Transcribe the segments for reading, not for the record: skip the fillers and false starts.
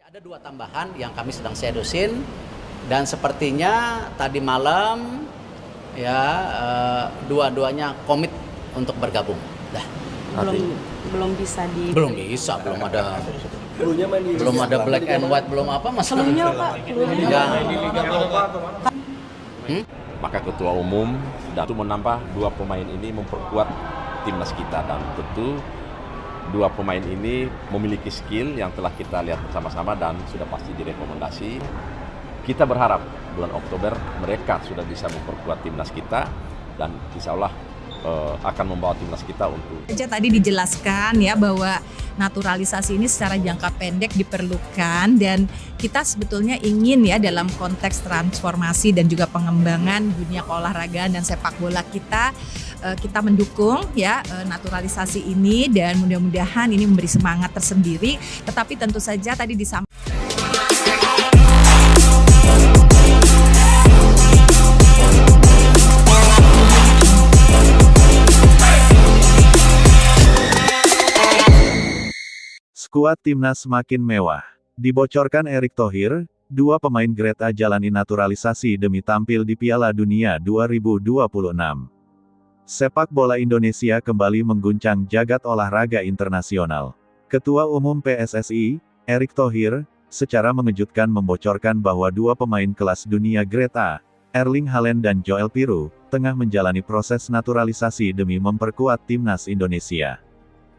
Ada dua tambahan yang kami sedang sedusin dan sepertinya tadi malam ya dua-duanya komit untuk bergabung. Dah. Belum bisa Belum bisa, belum ada black and white, belum apa Sebelumnya masalahnya. Pak, sebelumnya Ya. Maka ketua umum dan itu menambah dua pemain ini memperkuat timnas kita, dan tentu dua pemain ini memiliki skill yang telah kita lihat bersama-sama dan sudah pasti direkomendasi. Kita berharap bulan Oktober mereka sudah bisa memperkuat timnas kita dan insya Allah akan membawa timnas kita untuk. Tadi dijelaskan ya bahwa naturalisasi ini secara jangka pendek diperlukan, dan kita sebetulnya ingin ya dalam konteks transformasi dan juga pengembangan dunia keolahragaan dan sepak bola kita mendukung ya naturalisasi ini, dan mudah-mudahan ini memberi semangat tersendiri. Tetapi tentu saja tadi disampaikan Skuad timnas makin mewah. Dibocorkan Erick Thohir, dua pemain grade A jalani naturalisasi demi tampil di Piala Dunia 2026. Sepak bola Indonesia kembali mengguncang jagat olahraga internasional. Ketua Umum PSSI, Erick Thohir, secara mengejutkan membocorkan bahwa dua pemain kelas dunia grade A, Erling Haaland dan Joel Piroe, tengah menjalani proses naturalisasi demi memperkuat timnas Indonesia.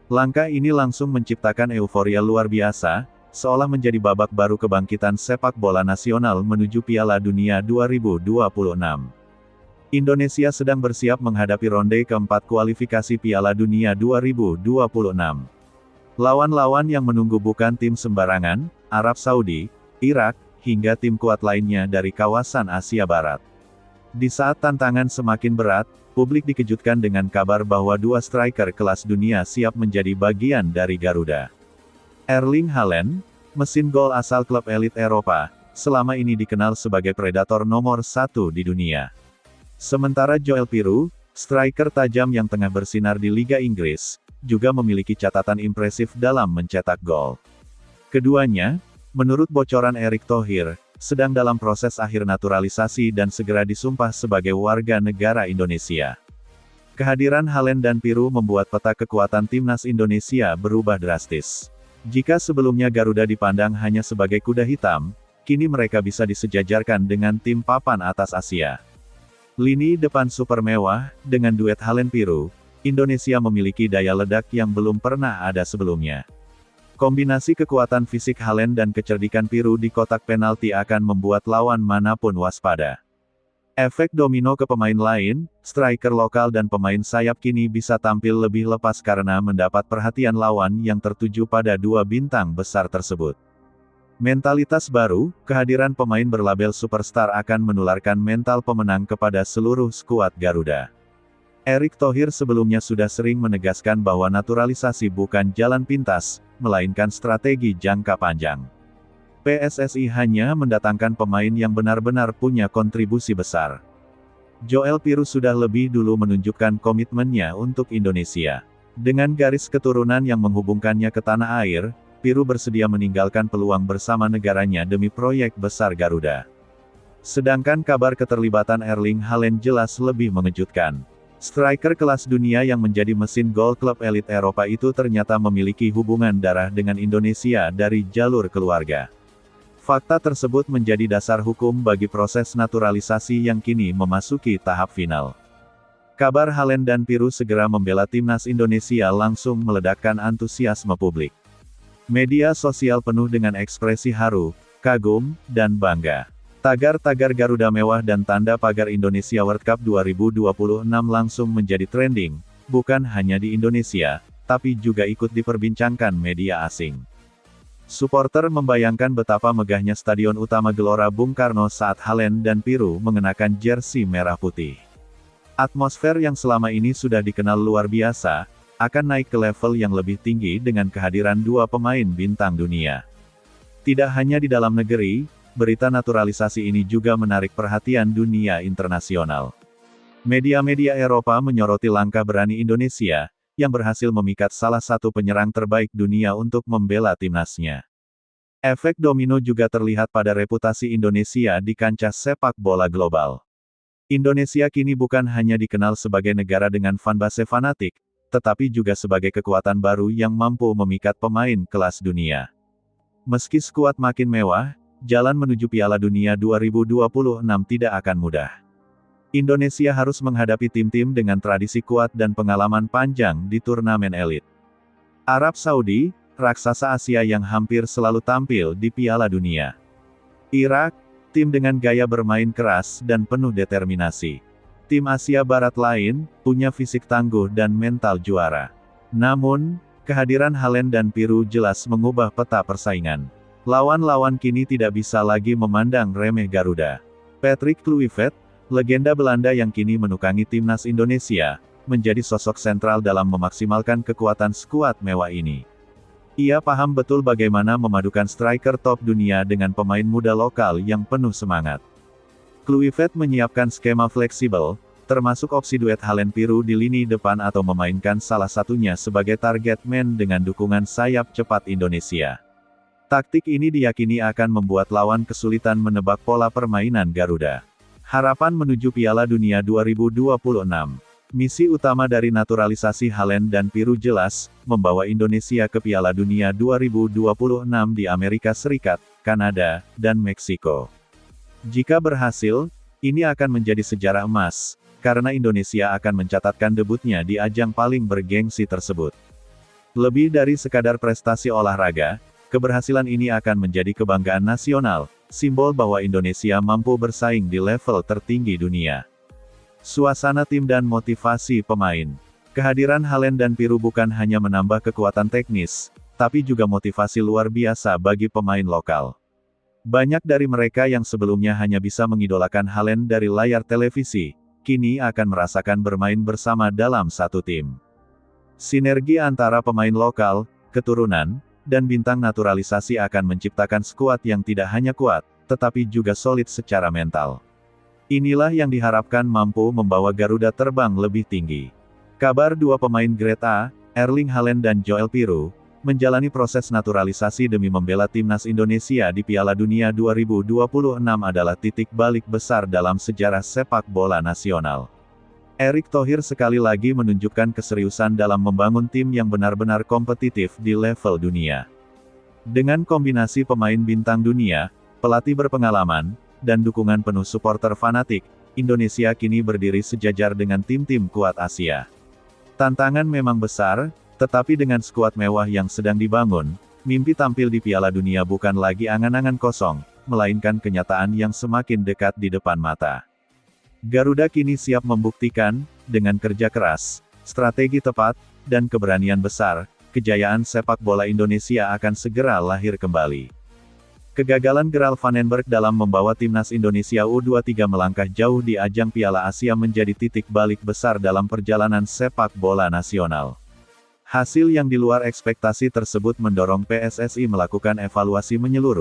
Langkah ini langsung menciptakan euforia luar biasa, seolah menjadi babak baru kebangkitan sepak bola nasional menuju Piala Dunia 2026. Indonesia sedang bersiap menghadapi ronde keempat kualifikasi Piala Dunia 2026. Lawan-lawan yang menunggu bukan tim sembarangan, Arab Saudi, Irak, hingga tim kuat lainnya dari kawasan Asia Barat. Di saat tantangan semakin berat, publik dikejutkan dengan kabar bahwa dua striker kelas dunia siap menjadi bagian dari Garuda. Erling Haaland, mesin gol asal klub elit Eropa, selama ini dikenal sebagai predator nomor 1 di dunia. Sementara Joel Piroe, striker tajam yang tengah bersinar di Liga Inggris, juga memiliki catatan impresif dalam mencetak gol. Keduanya, menurut bocoran Erick Thohir, sedang dalam proses akhir naturalisasi dan segera disumpah sebagai warga negara Indonesia. Kehadiran Haaland dan Piroe membuat peta kekuatan timnas Indonesia berubah drastis. Jika sebelumnya Garuda dipandang hanya sebagai kuda hitam, kini mereka bisa disejajarkan dengan tim papan atas Asia. Lini depan super mewah, dengan duet Haaland-Piroe, Indonesia memiliki daya ledak yang belum pernah ada sebelumnya. Kombinasi kekuatan fisik Haaland dan kecerdikan Piroe di kotak penalti akan membuat lawan manapun waspada. Efek domino ke pemain lain, striker lokal dan pemain sayap kini bisa tampil lebih lepas karena mendapat perhatian lawan yang tertuju pada dua bintang besar tersebut. Mentalitas baru, kehadiran pemain berlabel superstar akan menularkan mental pemenang kepada seluruh skuad Garuda. Erick Thohir sebelumnya sudah sering menegaskan bahwa naturalisasi bukan jalan pintas, melainkan strategi jangka panjang. PSSI hanya mendatangkan pemain yang benar-benar punya kontribusi besar. Joel Piroe sudah lebih dulu menunjukkan komitmennya untuk Indonesia. Dengan garis keturunan yang menghubungkannya ke tanah air, Piroe bersedia meninggalkan peluang bersama negaranya demi proyek besar Garuda. Sedangkan kabar keterlibatan Erling Haaland jelas lebih mengejutkan. Striker kelas dunia yang menjadi mesin gol klub elit Eropa itu ternyata memiliki hubungan darah dengan Indonesia dari jalur keluarga. Fakta tersebut menjadi dasar hukum bagi proses naturalisasi yang kini memasuki tahap final. Kabar Haaland dan Piroe segera membela timnas Indonesia langsung meledakkan antusiasme publik. Media sosial penuh dengan ekspresi haru, kagum, dan bangga. Tagar-tagar Garuda mewah dan tanda pagar Indonesia World Cup 2026 langsung menjadi trending, bukan hanya di Indonesia, tapi juga ikut diperbincangkan media asing. Suporter membayangkan betapa megahnya Stadion Utama Gelora Bung Karno saat Haaland dan Piroe mengenakan jersey merah putih. Atmosfer yang selama ini sudah dikenal luar biasa, akan naik ke level yang lebih tinggi dengan kehadiran dua pemain bintang dunia. Tidak hanya di dalam negeri, berita naturalisasi ini juga menarik perhatian dunia internasional. Media-media Eropa menyoroti langkah berani Indonesia, yang berhasil memikat salah satu penyerang terbaik dunia untuk membela timnasnya. Efek domino juga terlihat pada reputasi Indonesia di kancah sepak bola global. Indonesia kini bukan hanya dikenal sebagai negara dengan fanbase fanatik, tetapi juga sebagai kekuatan baru yang mampu memikat pemain kelas dunia. Meski skuad makin mewah, jalan menuju Piala Dunia 2026 tidak akan mudah. Indonesia harus menghadapi tim-tim dengan tradisi kuat dan pengalaman panjang di turnamen elit. Arab Saudi, raksasa Asia yang hampir selalu tampil di Piala Dunia. Irak, tim dengan gaya bermain keras dan penuh determinasi. Tim Asia Barat lain, punya fisik tangguh dan mental juara. Namun, kehadiran Haaland dan Piru jelas mengubah peta persaingan. Lawan-lawan kini tidak bisa lagi memandang remeh Garuda. Patrick Kluivert, legenda Belanda yang kini menukangi timnas Indonesia, menjadi sosok sentral dalam memaksimalkan kekuatan skuad mewah ini. Ia paham betul bagaimana memadukan striker top dunia dengan pemain muda lokal yang penuh semangat. Kluivert menyiapkan skema fleksibel, termasuk opsi duet Haaland-Piru di lini depan atau memainkan salah satunya sebagai target man dengan dukungan sayap cepat Indonesia. Taktik ini diyakini akan membuat lawan kesulitan menebak pola permainan Garuda. Harapan menuju Piala Dunia 2026. Misi utama dari naturalisasi Haaland dan Piru jelas, membawa Indonesia ke Piala Dunia 2026 di Amerika Serikat, Kanada, dan Meksiko. Jika berhasil, ini akan menjadi sejarah emas, karena Indonesia akan mencatatkan debutnya di ajang paling bergengsi tersebut. Lebih dari sekadar prestasi olahraga, keberhasilan ini akan menjadi kebanggaan nasional, simbol bahwa Indonesia mampu bersaing di level tertinggi dunia. Suasana tim dan motivasi pemain. Kehadiran Haaland dan Piru bukan hanya menambah kekuatan teknis, tapi juga motivasi luar biasa bagi pemain lokal. Banyak dari mereka yang sebelumnya hanya bisa mengidolakan Haaland dari layar televisi, kini akan merasakan bermain bersama dalam satu tim. Sinergi antara pemain lokal, keturunan, dan bintang naturalisasi akan menciptakan skuad yang tidak hanya kuat, tetapi juga solid secara mental. Inilah yang diharapkan mampu membawa Garuda terbang lebih tinggi. Kabar dua pemain grade A, Erling Haaland dan Joel Piru, menjalani proses naturalisasi demi membela timnas Indonesia di Piala Dunia 2026 adalah titik balik besar dalam sejarah sepak bola nasional. Erick Thohir sekali lagi menunjukkan keseriusan dalam membangun tim yang benar-benar kompetitif di level dunia. Dengan kombinasi pemain bintang dunia, pelatih berpengalaman, dan dukungan penuh supporter fanatik, Indonesia kini berdiri sejajar dengan tim-tim kuat Asia. Tantangan memang besar, tetapi dengan skuad mewah yang sedang dibangun, mimpi tampil di Piala Dunia bukan lagi angan-angan kosong, melainkan kenyataan yang semakin dekat di depan mata. Garuda kini siap membuktikan, dengan kerja keras, strategi tepat, dan keberanian besar, kejayaan sepak bola Indonesia akan segera lahir kembali. Kegagalan Gerald Vandenberg dalam membawa timnas Indonesia U23 melangkah jauh di ajang Piala Asia menjadi titik balik besar dalam perjalanan sepak bola nasional. Hasil yang di luar ekspektasi tersebut mendorong PSSI melakukan evaluasi menyeluruh.